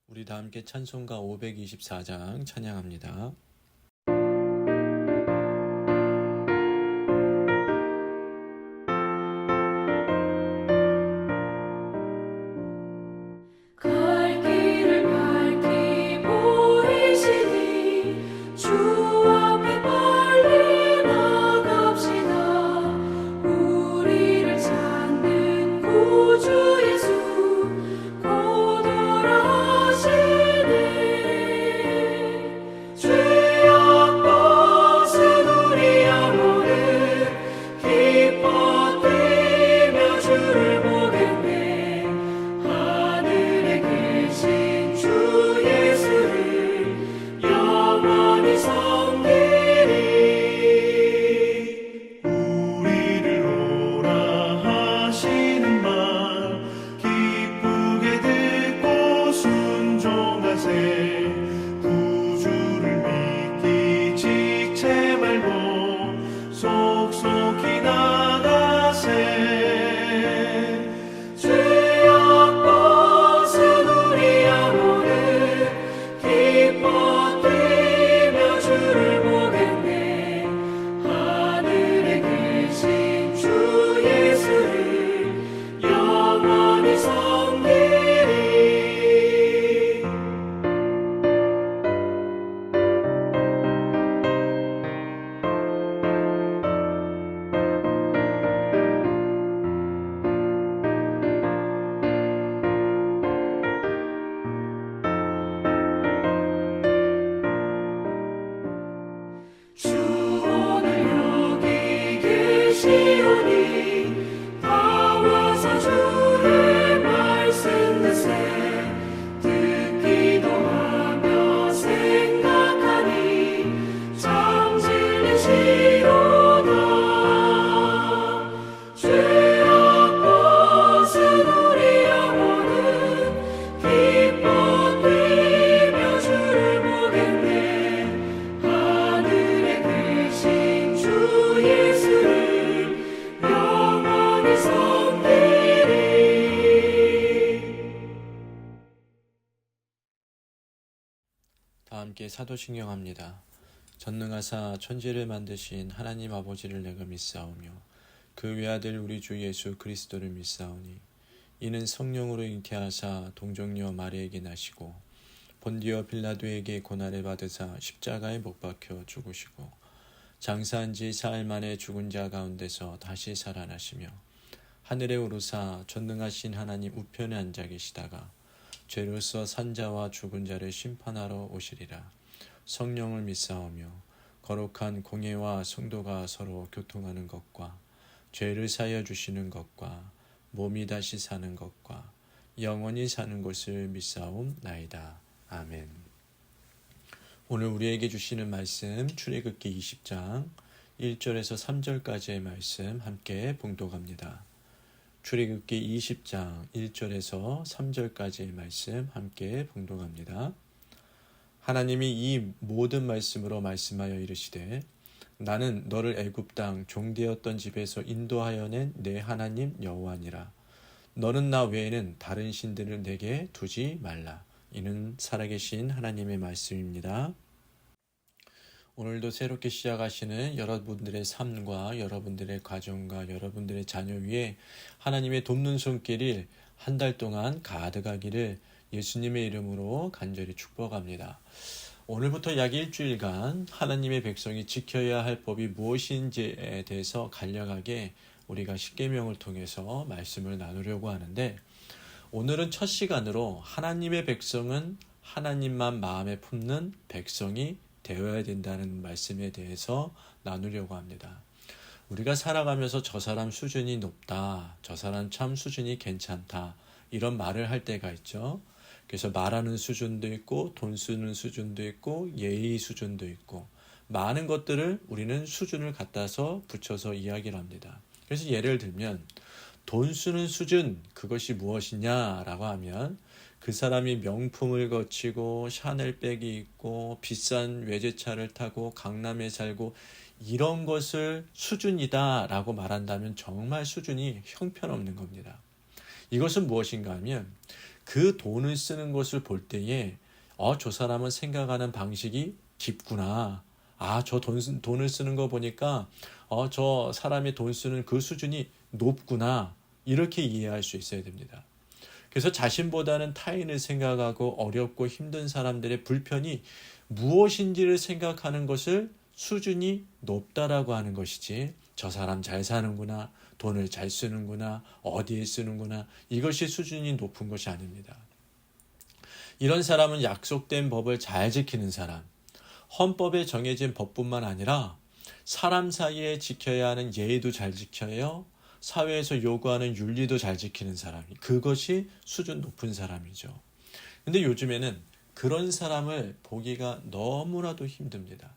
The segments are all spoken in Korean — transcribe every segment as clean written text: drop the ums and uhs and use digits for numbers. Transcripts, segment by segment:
우리 다 함께 찬송가 524장 찬양합니다. 갈 길을 밝히 보이시니 주 앞에 빨리 나갑시다. 우리를 찾는 구주 예수 곧 오라하시네. 죄악 벗은 우리 영혼은 기뻐 뛰며 주를 보겠네. 하늘에 계신 주 예수를 영원히 섬기리. 우리를 오라 하시는 말 기쁘게 듣고 순종하세. 구주를 믿기 지체 말고 속속히 나가세. 죄악 벗은 우리 영혼은 기뻐 뛰며 주를 보겠네. 하늘에 계신 주 예수를 영원히 섬기리. 주 오늘 여기 계시오니 다 와서 주의 말씀 듣세. 듣기도 하며 생각하니 참 진리시로다. 죄악 벗은 우리 영혼은 기뻐 뛰며 주를 보겠네. 하늘에 계신 주 예수를 영원히 섬기리. 다 함께 사도신경 합니다. 전능하사 천지를 만드신 하나님 아버지를 내가 믿사오며 그 외아들 우리 주 예수 그리스도를 믿사오니 이는 성령으로 잉태하사 동정녀 마리에게 나시고 본디오 빌라도에게 고난을 받으사 십자가에 못 박혀 죽으시고 장사한 지 사흘 만에 죽은 자 가운데서 다시 살아나시며 하늘에 오르사 전능하신 하나님 우편에 앉아 계시다가 죄로서 산 자와 죽은 자를 심판하러 오시리라. 성령을 믿사오며 거룩한 공예와 성도가 서로 교통하는 것과 죄를 사여 주시는 것과 몸이 다시 사는 것과 영원히 사는 것을 믿사옵나이다. 아멘. 오늘 우리에게 주시는 말씀 출애굽기 20장 1절에서 3절까지의 말씀 함께 봉독합니다. 출애굽기 20장 1절에서 3절까지의 말씀 함께 봉독합니다. 하나님이 이 모든 말씀으로 말씀하여 이르시되 나는 너를 애굽 땅 종되었던 집에서 인도하여 낸 내 하나님 여호와니라. 너는 나 외에는 다른 신들을 내게 두지 말라. 이는 살아계신 하나님의 말씀입니다. 오늘도 새롭게 시작하시는 여러분들의 삶과 여러분들의 가정과 여러분들의 자녀 위에 하나님의 돕는 손길이 한 달 동안 가득하기를 예수님의 이름으로 간절히 축복합니다. 오늘부터 약 일주일간 하나님의 백성이 지켜야 할 법이 무엇인지에 대해서 간략하게 우리가 십계명을 통해서 말씀을 나누려고 하는데, 오늘은 첫 시간으로 하나님의 백성은 하나님만 마음에 품는 백성이 되어야 된다는 말씀에 대해서 나누려고 합니다. 우리가 살아가면서 저 사람 수준이 높다, 저 사람 참 수준이 괜찮다, 이런 말을 할 때가 있죠. 그래서 말하는 수준도 있고 돈 쓰는 수준도 있고 예의 수준도 있고 많은 것들을 우리는 수준을 갖다서 붙여서 이야기를 합니다. 그래서 예를 들면 돈 쓰는 수준, 그것이 무엇이냐라고 하면 그 사람이 명품을 거치고 샤넬백이 있고 비싼 외제차를 타고 강남에 살고 이런 것을 수준이다라고 말한다면 정말 수준이 형편없는 겁니다. 이것은 무엇인가 하면 그 돈을 쓰는 것을 볼 때에 저 사람은 생각하는 방식이 깊구나. 저 돈을 쓰는 거 보니까 저 사람이 돈 쓰는 그 수준이 높구나. 이렇게 이해할 수 있어야 됩니다. 그래서 자신보다는 타인을 생각하고 어렵고 힘든 사람들의 불편이 무엇인지를 생각하는 것을 수준이 높다라고 하는 것이지, 저 사람 잘 사는구나, 돈을 잘 쓰는구나, 어디에 쓰는구나, 이것이 수준이 높은 것이 아닙니다. 이런 사람은 약속된 법을 잘 지키는 사람, 헌법에 정해진 법뿐만 아니라 사람 사이에 지켜야 하는 예의도 잘 지켜요, 사회에서 요구하는 윤리도 잘 지키는 사람이, 그것이 수준 높은 사람이죠. 근데 요즘에는 그런 사람을 보기가 너무나도 힘듭니다.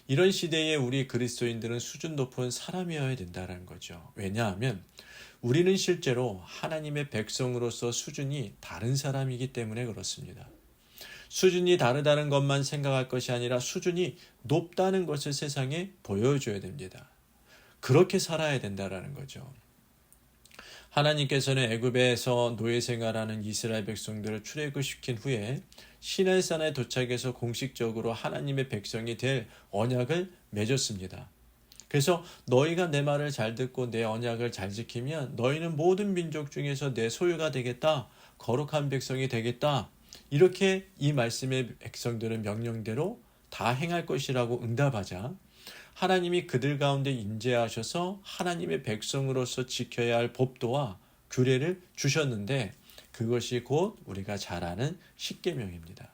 이런 시대에 우리 그리스도인들은 수준 높은 사람이어야 된다는 거죠. 왜냐하면 우리는 실제로 하나님의 백성으로서 수준이 다른 사람이기 때문에 그렇습니다. 수준이 다르다는 것만 생각할 것이 아니라 수준이 높다는 것을 세상에 보여줘야 됩니다. 그렇게 살아야 된다는 거죠. 하나님께서는 애굽에서 노예 생활하는 이스라엘 백성들을 출애굽시킨 후에 시내산에 도착해서 공식적으로 하나님의 백성이 될 언약을 맺었습니다. 그래서 너희가 내 말을 잘 듣고 내 언약을 잘 지키면 너희는 모든 민족 중에서 내 소유가 되겠다, 거룩한 백성이 되겠다, 이렇게 이 말씀의 백성들은 명령대로 다 행할 것이라고 응답하자 하나님이 그들 가운데 임재하셔서 하나님의 백성으로서 지켜야 할 법도와 규례를 주셨는데, 그것이 곧 우리가 잘 아는 십계명입니다.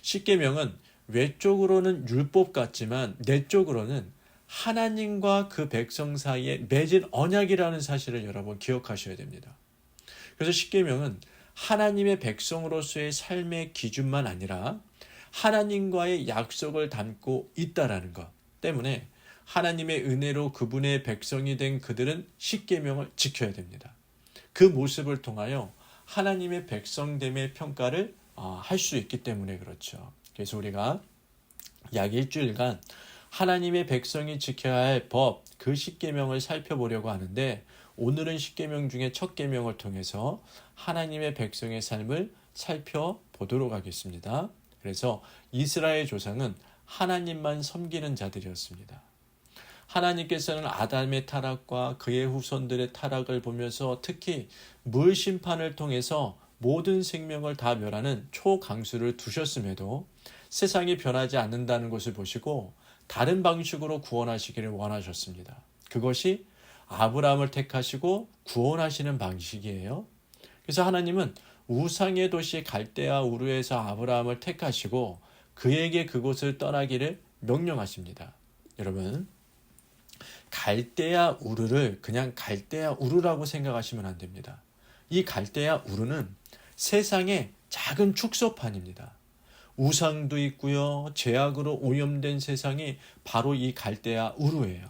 십계명은 외적으로는 율법 같지만 내적으로는 하나님과 그 백성 사이에 맺은 언약이라는 사실을 여러분 기억하셔야 됩니다. 그래서 십계명은 하나님의 백성으로서의 삶의 기준만 아니라 하나님과의 약속을 담고 있다라는 것 때문에 하나님의 은혜로 그분의 백성이 된 그들은 십계명을 지켜야 됩니다. 그 모습을 통하여 하나님의 백성됨의 평가를 할 수 있기 때문에 그렇죠. 그래서 우리가 약 일주일간 하나님의 백성이 지켜야 할 법, 그 십계명을 살펴보려고 하는데, 오늘은 십계명 중에 첫 계명을 통해서 하나님의 백성의 삶을 살펴보도록 하겠습니다. 그래서 이스라엘 조상은 하나님만 섬기는 자들이었습니다. 하나님께서는 아담의 타락과 그의 후손들의 타락을 보면서 특히 물 심판을 통해서 모든 생명을 다 멸하는 초강수를 두셨음에도 세상이 변하지 않는다는 것을 보시고 다른 방식으로 구원하시기를 원하셨습니다. 그것이 아브라함을 택하시고 구원하시는 방식이에요. 그래서 하나님은 우상의 도시 갈대아 우르에서 아브라함을 택하시고 그에게 그곳을 떠나기를 명령하십니다. 여러분, 갈대아 우르를 그냥 갈대아 우르라고 생각하시면 안 됩니다. 이 갈대아 우르는 세상의 작은 축소판입니다. 우상도 있고요, 죄악으로 오염된 세상이 바로 이 갈대아 우르예요.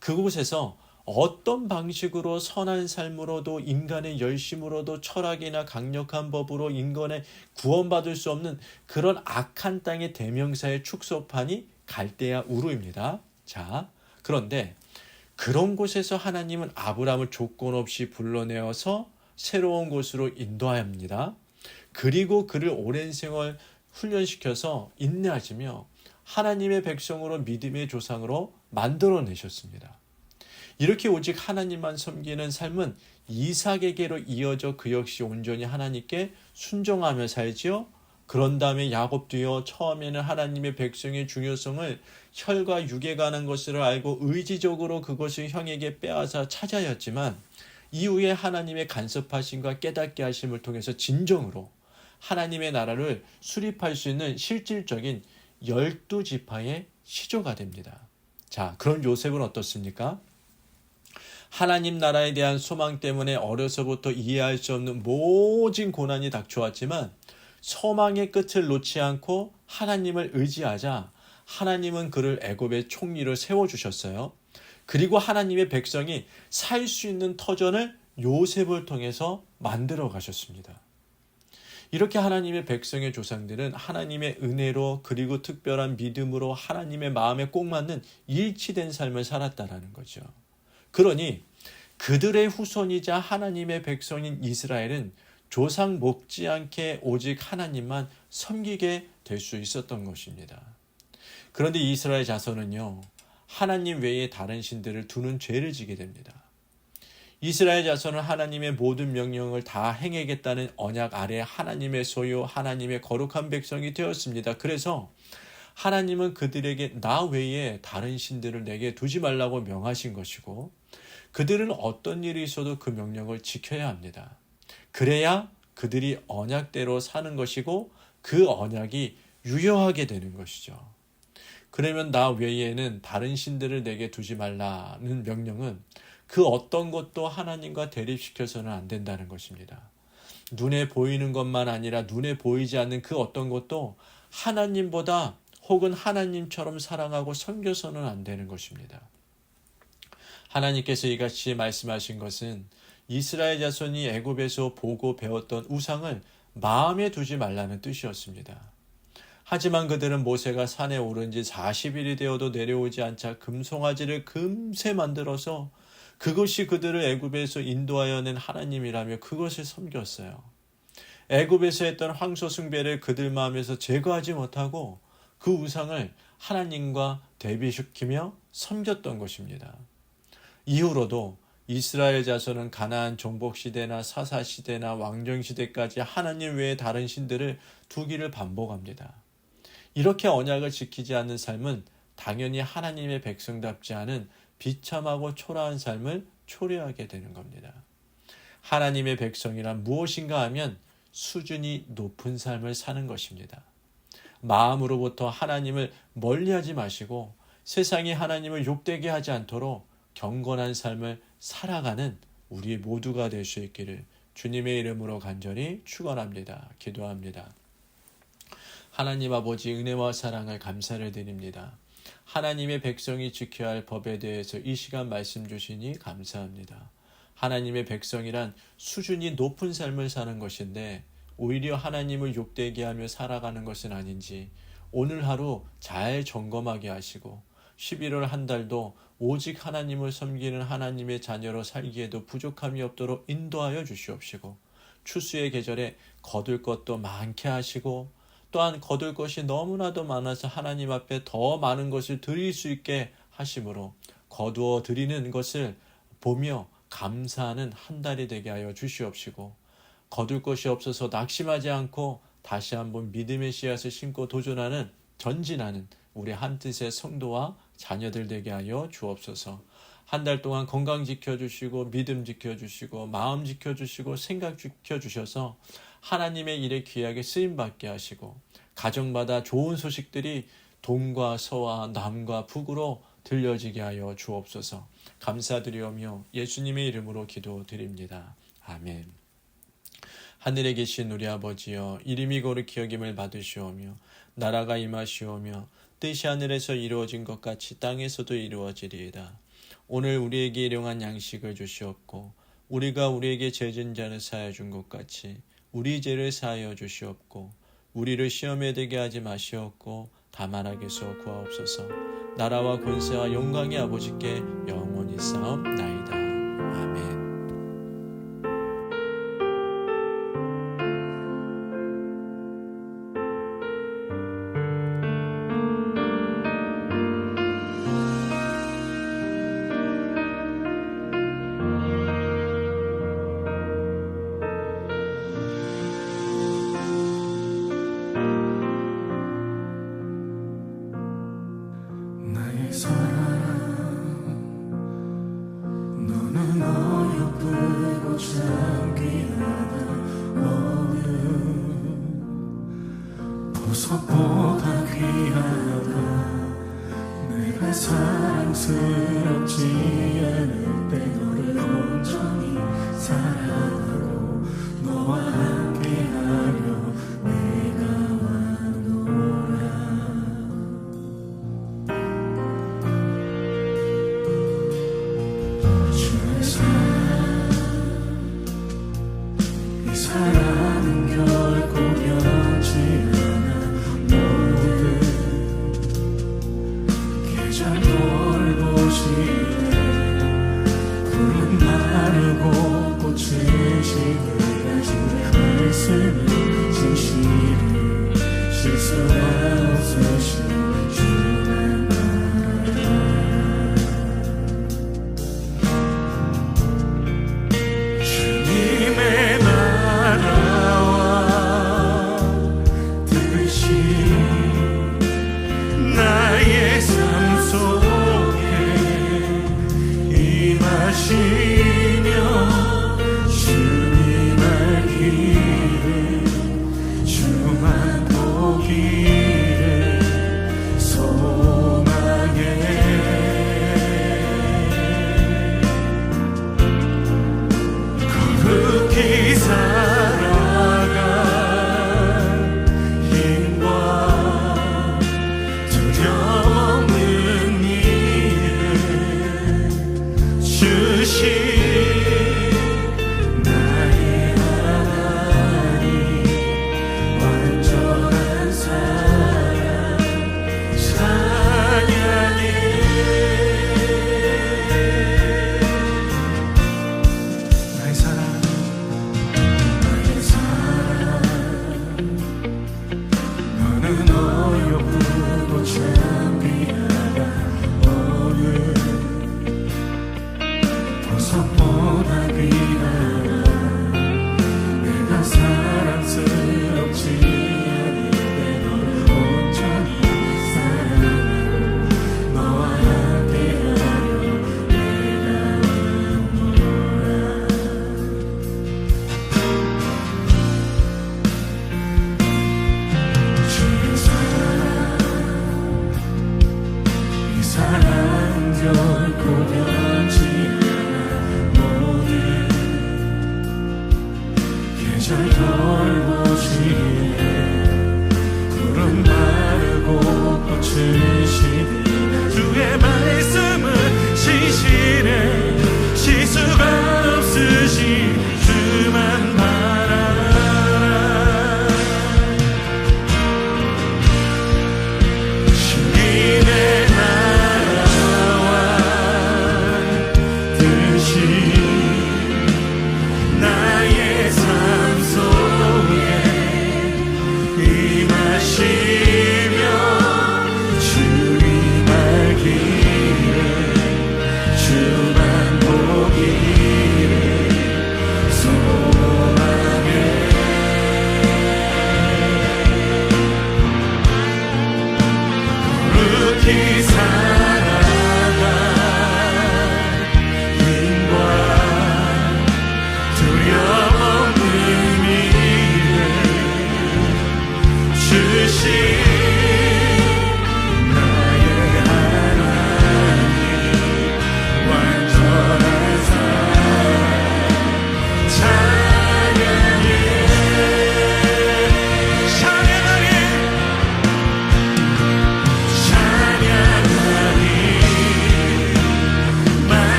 그곳에서 어떤 방식으로 선한 삶으로도 인간의 열심으로도 철학이나 강력한 법으로 인간의 구원받을 수 없는 그런 악한 땅의 대명사의 축소판이 갈대아 우르입니다. 자, 그런데 그런 곳에서 하나님은 아브라함을 조건 없이 불러내어서 새로운 곳으로 인도합니다. 그리고 그를 오랜 생활 훈련시켜서 인내하시며 하나님의 백성으로 믿음의 조상으로 만들어내셨습니다. 이렇게 오직 하나님만 섬기는 삶은 이삭에게로 이어져 그 역시 온전히 하나님께 순종하며 살지요. 그런 다음에 야곱도요, 처음에는 하나님의 백성의 중요성을 혈과 육에 관한 것을 알고 의지적으로 그것을 형에게 빼앗아 찾아였지만 이후에 하나님의 간섭하심과 깨닫게 하심을 통해서 진정으로 하나님의 나라를 수립할 수 있는 실질적인 12지파의 시조가 됩니다. 자, 그런 요셉은 어떻습니까? 하나님 나라에 대한 소망 때문에 어려서부터 이해할 수 없는 모진 고난이 닥쳐왔지만 소망의 끝을 놓지 않고 하나님을 의지하자 하나님은 그를 애굽의 총리로 세워주셨어요. 그리고 하나님의 백성이 살 수 있는 터전을 요셉을 통해서 만들어 가셨습니다. 이렇게 하나님의 백성의 조상들은 하나님의 은혜로 그리고 특별한 믿음으로 하나님의 마음에 꼭 맞는 일치된 삶을 살았다라는 거죠. 그러니 그들의 후손이자 하나님의 백성인 이스라엘은 조상 못지않게 오직 하나님만 섬기게 될 수 있었던 것입니다. 그런데 이스라엘 자손은요, 하나님 외에 다른 신들을 두는 죄를 지게 됩니다. 이스라엘 자손은 하나님의 모든 명령을 다 행하겠다는 언약 아래 하나님의 소유, 하나님의 거룩한 백성이 되었습니다. 그래서 하나님은 그들에게 나 외에 다른 신들을 내게 두지 말라고 명하신 것이고, 그들은 어떤 일이 있어도 그 명령을 지켜야 합니다. 그래야 그들이 언약대로 사는 것이고 그 언약이 유효하게 되는 것이죠. 그러면 나 외에는 다른 신들을 내게 두지 말라는 명령은 그 어떤 것도 하나님과 대립시켜서는 안 된다는 것입니다. 눈에 보이는 것만 아니라 눈에 보이지 않는 그 어떤 것도 하나님보다 혹은 하나님처럼 사랑하고 섬겨서는 안 되는 것입니다. 하나님께서 이같이 말씀하신 것은 이스라엘 자손이 애굽에서 보고 배웠던 우상을 마음에 두지 말라는 뜻이었습니다. 하지만 그들은 모세가 산에 오른 지 40일이 되어도 내려오지 않자 금송아지를 금세 만들어서 그것이 그들을 애굽에서 인도하여 낸 하나님이라며 그것을 섬겼어요. 애굽에서 했던 황소 숭배를 그들 마음에서 제거하지 못하고 그 우상을 하나님과 대비시키며 섬겼던 것입니다. 이후로도 이스라엘 자손은 가나안 정복시대나 사사시대나 왕정시대까지 하나님 외에 다른 신들을 두기를 반복합니다. 이렇게 언약을 지키지 않는 삶은 당연히 하나님의 백성답지 않은 비참하고 초라한 삶을 초래하게 되는 겁니다. 하나님의 백성이란 무엇인가 하면 수준이 높은 삶을 사는 것입니다. 마음으로부터 하나님을 멀리하지 마시고 세상이 하나님을 욕되게 하지 않도록 경건한 삶을 살아가는 우리 모두가 될 수 있기를 주님의 이름으로 간절히 축원합니다. 기도합니다. 하나님 아버지, 은혜와 사랑을 감사를 드립니다. 하나님의 백성이 지켜야 할 법에 대해서 이 시간 말씀 주시니 감사합니다. 하나님의 백성이란 수준이 높은 삶을 사는 것인데 오히려 하나님을 욕되게 하며 살아가는 것은 아닌지 오늘 하루 잘 점검하게 하시고 11월 한 달도 오직 하나님을 섬기는 하나님의 자녀로 살기에도 부족함이 없도록 인도하여 주시옵시고, 추수의 계절에 거둘 것도 많게 하시고 또한 거둘 것이 너무나도 많아서 하나님 앞에 더 많은 것을 드릴 수 있게 하심으로 거두어 드리는 것을 보며 감사하는 한 달이 되게 하여 주시옵시고, 거둘 것이 없어서 낙심하지 않고 다시 한번 믿음의 씨앗을 심고 도전하는, 전진하는 우리 한뜻의 성도와 자녀들 되게 하여 주옵소서. 한 달 동안 건강 지켜주시고 믿음 지켜주시고 마음 지켜주시고 생각 지켜주셔서 하나님의 일에 귀하게 쓰임받게 하시고 가정마다 좋은 소식들이 동과 서와 남과 북으로 들려지게 하여 주옵소서. 감사드리오며 예수님의 이름으로 기도드립니다. 아멘. 하늘에 계신 우리 아버지여, 이름이 거룩히 여김을 받으시오며 나라가 임하시오며 뜻이 하늘에서 이루어진 것 같이 땅에서도 이루어지리이다. 오늘 우리에게 일용할 양식을 주시옵고 우리가 우리에게 죄진 자를 사하여 준 것 같이 우리 죄를 사하여 주시옵고 우리를 시험에 들게 하지 마시옵고 다만 악에서 구하옵소서. 나라와 권세와 영광의 아버지께 영원히 싸움나이다. 아멘. 나의 사랑, 너는 어여쁘고 참귀하다. 너는 보석보다 귀하다. 내가 사랑스럽지 않을 때 너를 온전히 사랑하고 너와 함께하려 내가 왔노라. 주의 사랑, 이 사랑은 결코 변치 않아. 모든 계절 돌보시네. 푸른 마르고 꽃을 시들까지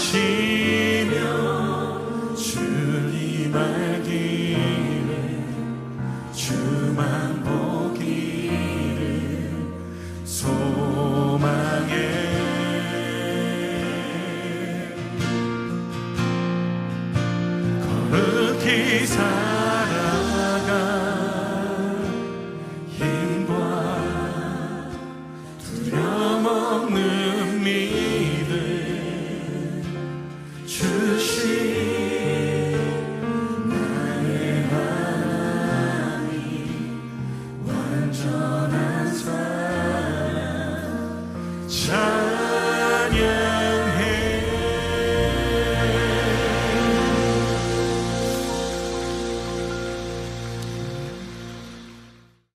임하시며 주님의 길에 주만 보기를 소망해 주시옵소서.